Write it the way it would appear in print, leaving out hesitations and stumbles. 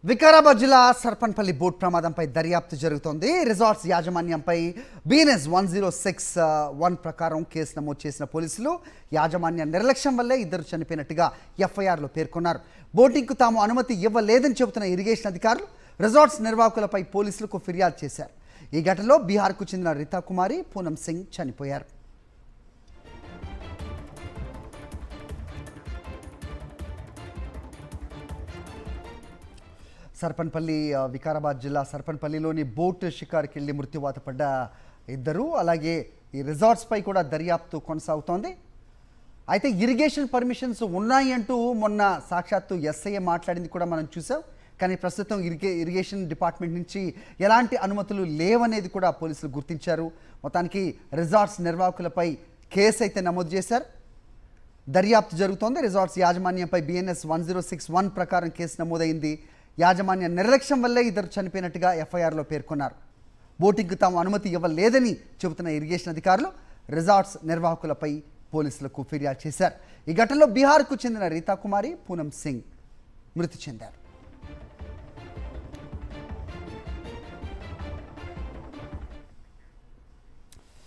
వికారాబాద్ జిల్లా సర్పన్పల్లి బోట్ ప్రమాదంపై దర్యాప్తు జరుగుతోంది. రిసార్ట్స్ యాజమాన్యంపై BNS 1061 ప్రకారం కేసు నమోదు చేసిన పోలీసులు యాజమాన్య నిర్లక్ష్యం వల్లే ఇద్దరు చనిపోయినట్టుగా FIRలో పేర్కొన్నారు. బోటింగ్కు తాము అనుమతి ఇవ్వలేదని చెబుతున్న ఇరిగేషన్ అధికారులు రిసార్ట్స్ నిర్వాహకులపై పోలీసులకు ఫిర్యాదు చేశారు. ఈ ఘటనలో బీహార్కు చెందిన రీతా కుమారి, పూనం సింగ్ చనిపోయారు. సర్పన్పల్లి వికారాబాద్ జిల్లా సర్పన్పల్లిలోని బోట్ షికారుకి వెళ్ళి మృత్యువాత పడ్డ ఇద్దరు, అలాగే ఈ రిసార్ట్స్పై కూడా దర్యాప్తు కొనసాగుతోంది. అయితే ఇరిగేషన్ పర్మిషన్స్ ఉన్నాయి అంటూ మొన్న సాక్షాత్తు SIA మాట్లాడింది కూడా మనం చూసాం. కానీ ప్రస్తుతం ఇరిగేషన్ డిపార్ట్మెంట్ నుంచి ఎలాంటి అనుమతులు లేవనేది కూడా పోలీసులు గుర్తించారు. మొత్తానికి రిసార్ట్స్ నిర్వాహకులపై కేసు అయితే నమోదు చేశారు. దర్యాప్తు జరుగుతోంది. రిసార్ట్స్ యాజమాన్యంపై BNS 1061 ప్రకారం కేసు నమోదైంది. యాజమాన్య నిర్లక్ష్యం వల్లే ఇద్దరు చనిపోయినట్టుగా FIRలో పేర్కొన్నారు. బోటింగ్కు తాము అనుమతి ఇవ్వలేదని చెబుతున్న ఇరిగేషన్ అధికారులు రిసార్ట్స్ నిర్వాహకులపై పోలీసులకు ఫిర్యాదు చేశారు. ఈ ఘటనలో బీహార్కు చెందిన రీతా కుమారి, పూనం సింగ్ మృతి చెందారు.